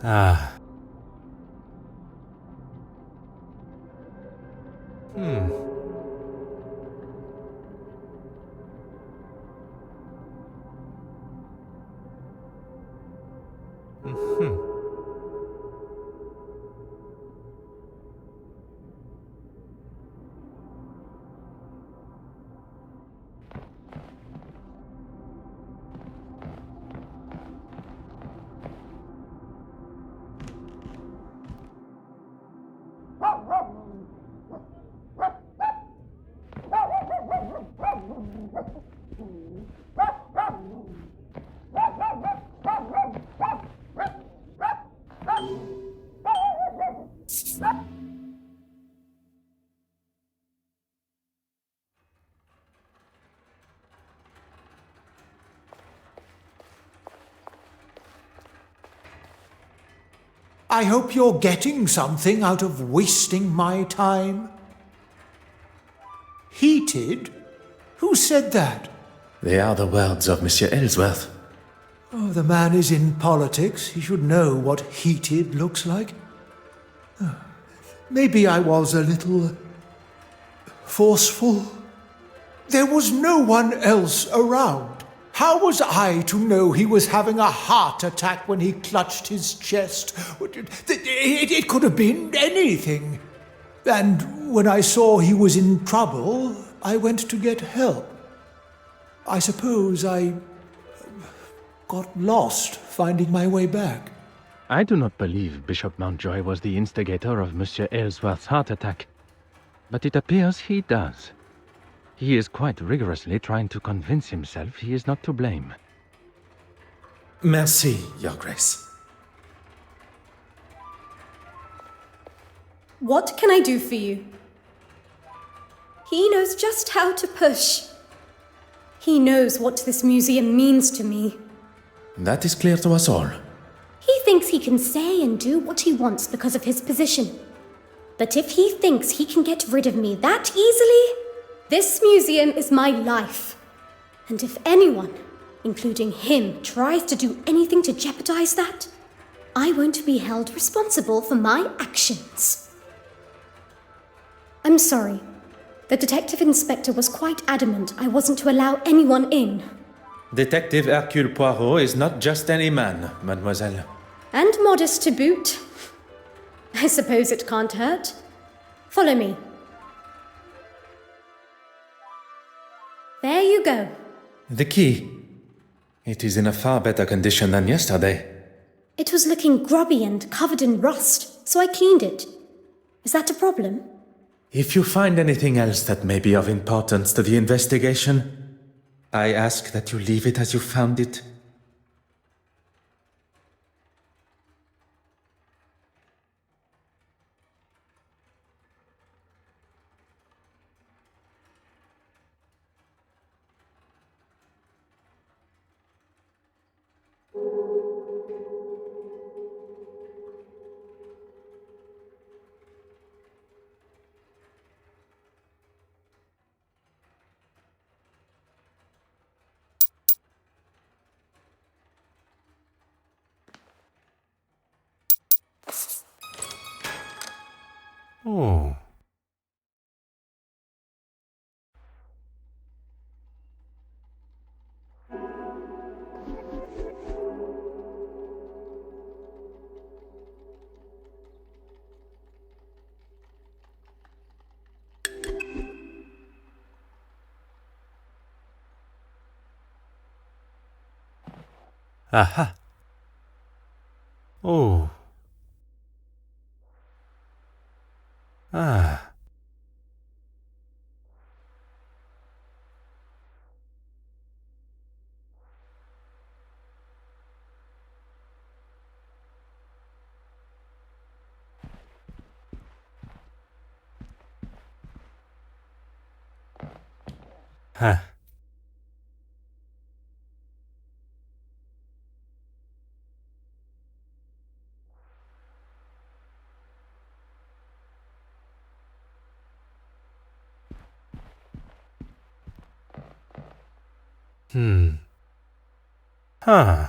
Ah. Hmm. Hmm. I hope you're getting something out of wasting my time. Heated? Who said that? They are the words of Monsieur Ellsworth. Oh, the man is in politics. He should know what heated looks like. Maybe I was a little forceful. There was no one else around. How was I to know he was having a heart attack when he clutched his chest? It could have been anything. And when I saw he was in trouble, I went to get help. I suppose I got lost finding my way back. I do not believe Bishop Mountjoy was the instigator of Monsieur Ellsworth's heart attack, but it appears he does. He is quite rigorously trying to convince himself he is not to blame. Merci, Your Grace. What can I do for you? He knows just how to push. He knows what this museum means to me. That is clear to us all. He thinks he can say and do what he wants because of his position. But if he thinks he can get rid of me that easily, this museum is my life. And if anyone, including him, tries to do anything to jeopardize that, I won't be held responsible for my actions. I'm sorry. The detective inspector was quite adamant I wasn't to allow anyone in. Detective Hercule Poirot is not just any man, mademoiselle. And modest to boot. I suppose it can't hurt. Follow me. There you go. The key. It is in a far better condition than yesterday. It was looking grubby and covered in rust, so I cleaned it. Is that a problem? If you find anything else that may be of importance to the investigation, I ask that you leave it as you found it. Oh. Aha. Oh. Ah. Huh. Huh.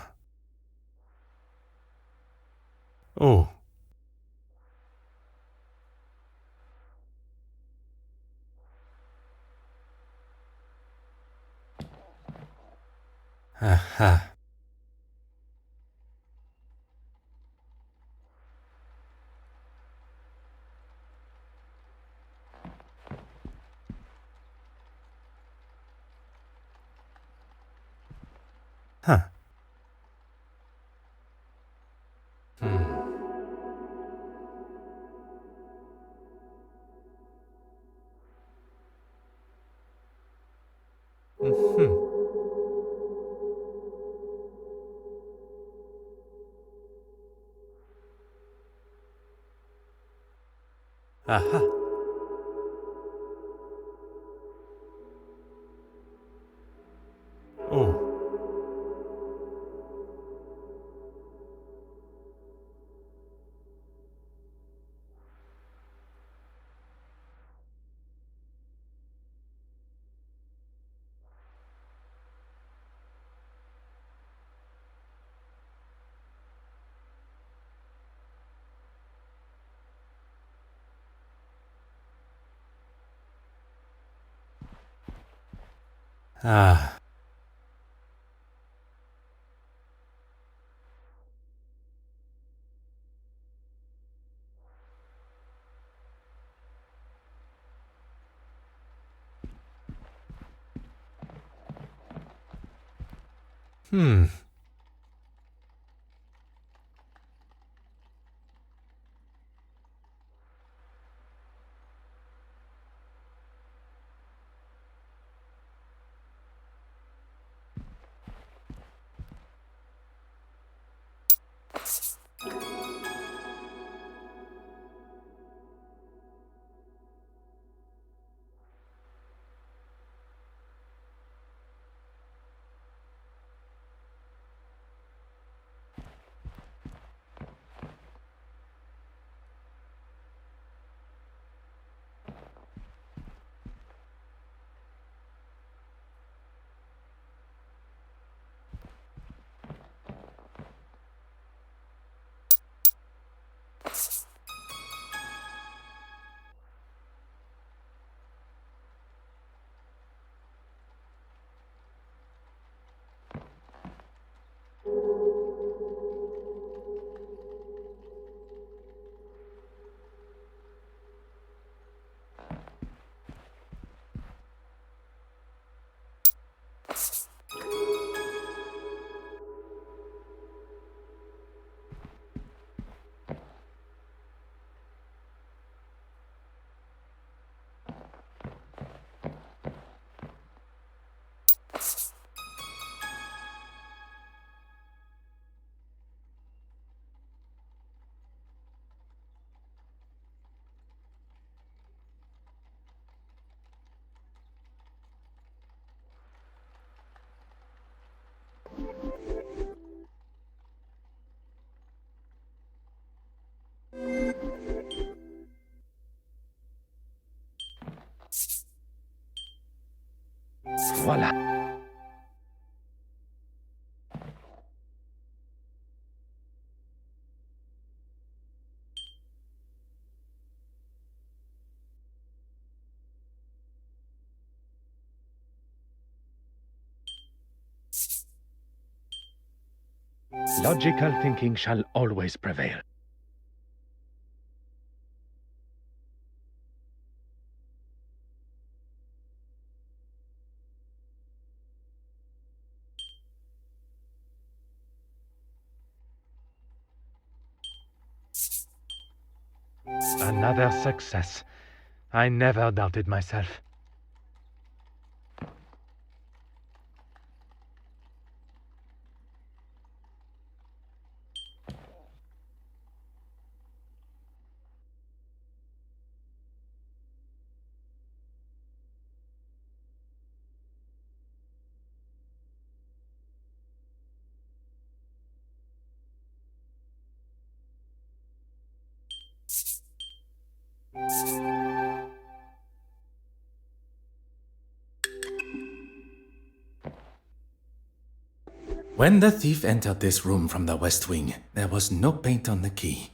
Aha. Huh. Aha. Oh. Ah. Hmm. Voilà. Logical thinking shall always prevail. Another success. I never doubted myself. When the thief entered this room from the west wing, there was no paint on the key.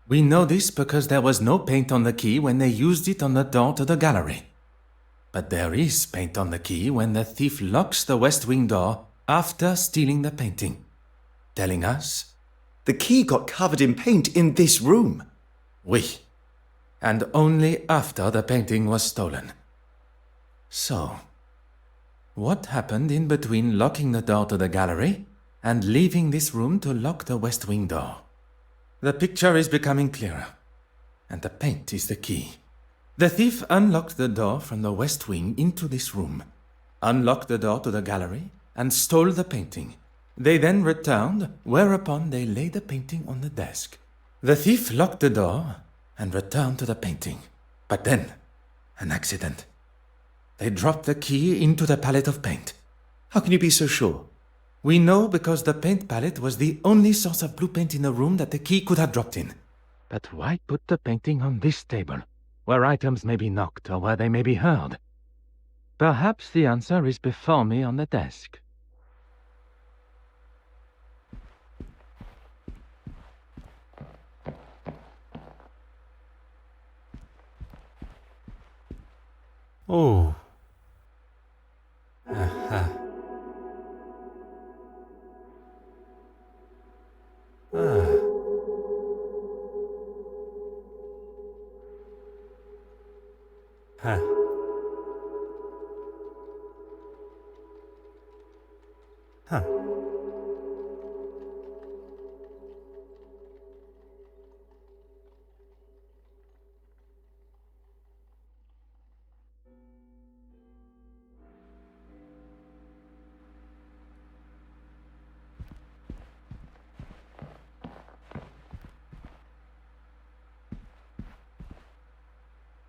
We know this because there was no paint on the key when they used it on the door to the gallery. But there is paint on the key when the thief locks the west wing door after stealing the painting. Telling us? The key got covered in paint in this room. Oui. And only after the painting was stolen. So, what happened in between locking the door to the gallery and leaving this room to lock the west wing door? The picture is becoming clearer, and the paint is the key. The thief unlocked the door from the west wing into this room, unlocked the door to the gallery, and stole the painting. They then returned, whereupon they laid the painting on the desk. The thief locked the door and returned to the painting. But then, an accident. They dropped the key into the palette of paint. How can you be so sure? We know because the paint palette was the only source of blue paint in the room that the key could have dropped in. But why put the painting on this table, where items may be knocked or where they may be heard? Perhaps the answer is before me on the desk. Oh. Aha. Ah. Huh. Huh.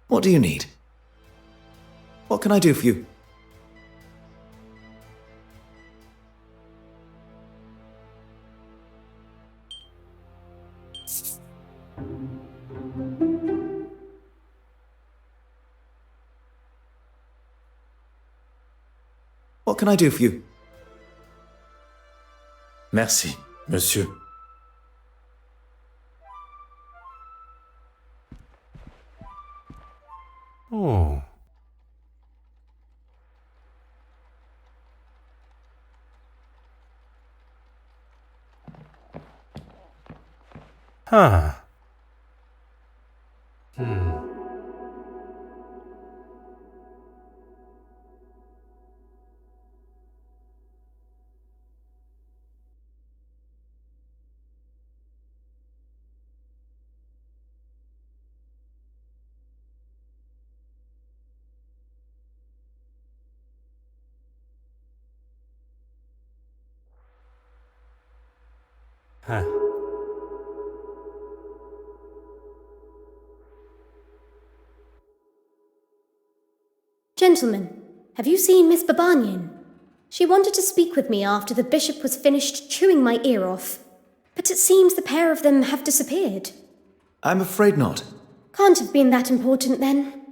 What do you need? What can I do for you? What can I do for you? Merci, monsieur. Oh. Huh. Huh. Gentlemen, have you seen Miss Babanian? She wanted to speak with me after the bishop was finished chewing my ear off. But it seems the pair of them have disappeared. I'm afraid not. Can't have been that important then.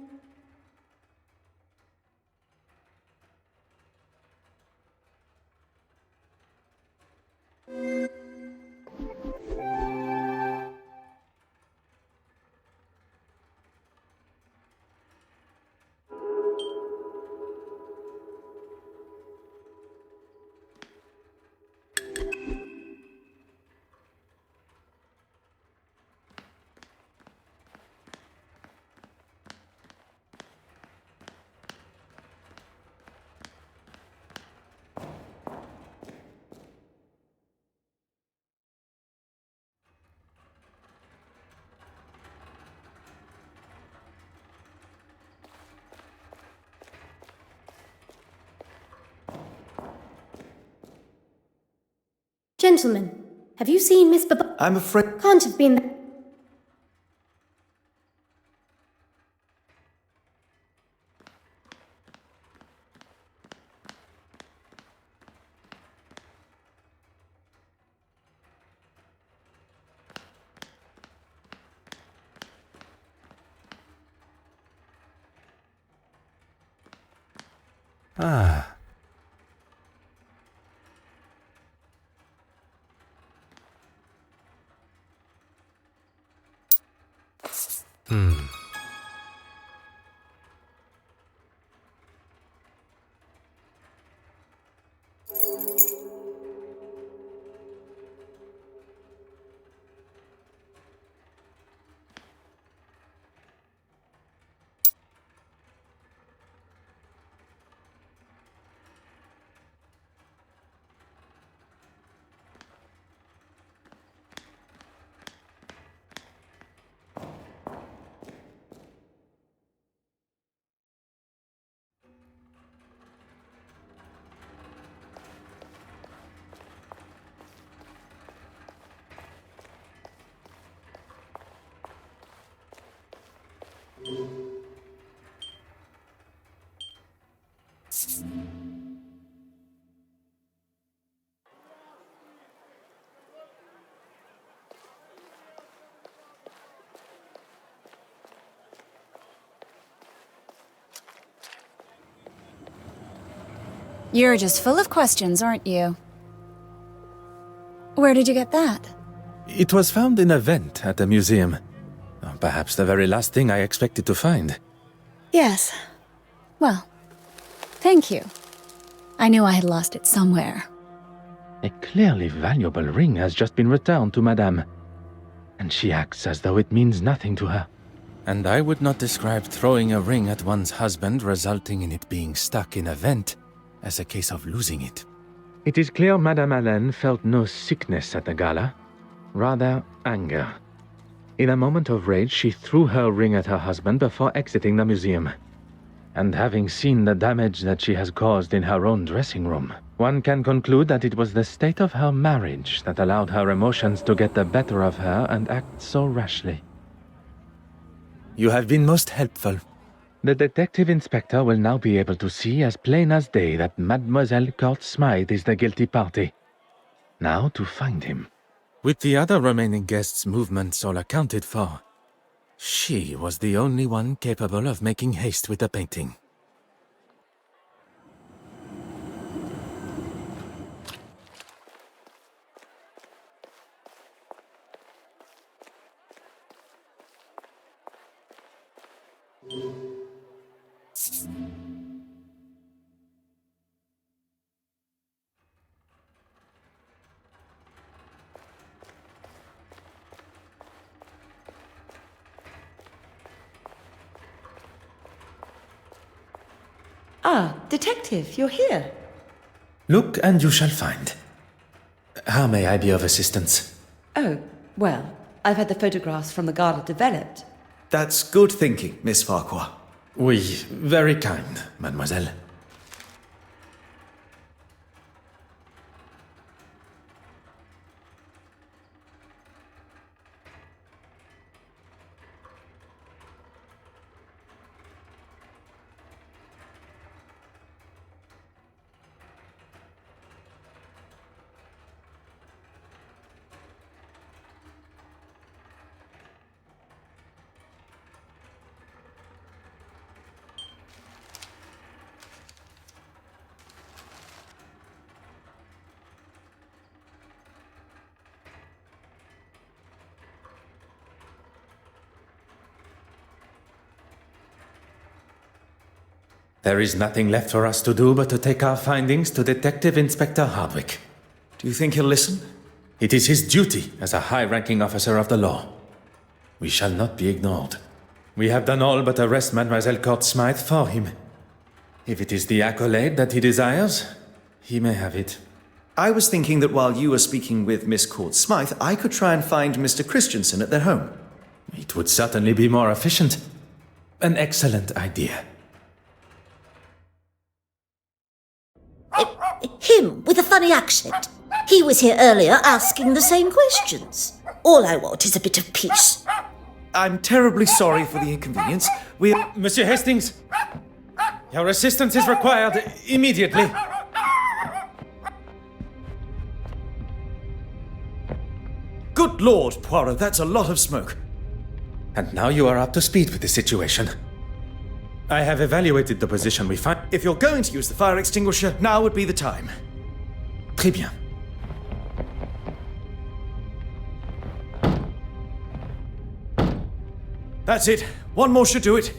Gentlemen, have you seen Miss I'm afraid... Can't have been that... Ah. You're just full of questions, aren't you? Where did you get that? It was found in a vent at the museum. Perhaps the very last thing I expected to find. Yes. Well, thank you. I knew I had lost it somewhere. A clearly valuable ring has just been returned to Madame, and she acts as though it means nothing to her. And I would not describe throwing a ring at one's husband resulting in it being stuck in a vent as a case of losing it. It is clear Madame Hélène felt no sickness at the gala, rather anger. In a moment of rage, she threw her ring at her husband before exiting the museum. And having seen the damage that she has caused in her own dressing room, one can conclude that it was the state of her marriage that allowed her emotions to get the better of her and act so rashly. You have been most helpful. The detective inspector will now be able to see as plain as day that Mademoiselle Court Smythe is the guilty party. Now to find him. With the other remaining guests' movements all accounted for, she was the only one capable of making haste with the painting. Ah, Detective, you're here. Look and you shall find. How may I be of assistance? Oh, well, I've had the photographs from the gala developed. That's good thinking, Miss Farquhar. Oui, very kind, mademoiselle. There is nothing left for us to do but to take our findings to Detective Inspector Hardwick. Do you think he'll listen? It is his duty as a high-ranking officer of the law. We shall not be ignored. We have done all but arrest Mademoiselle Court Smythe for him. If it is the accolade that he desires, he may have it. I was thinking that while you were speaking with Miss Court Smythe, I could try and find Mr. Christensen at their home. It would certainly be more efficient. An excellent idea. Him with a funny accent. He was here earlier asking the same questions. All I want is a bit of peace. I'm terribly sorry for the inconvenience. Monsieur Hastings, your assistance is required immediately. Good Lord, Poirot, that's a lot of smoke. And now you are up to speed with the situation. I have evaluated the position we find. If you're going to use the fire extinguisher, now would be the time. Très bien. That's it. One more should do it.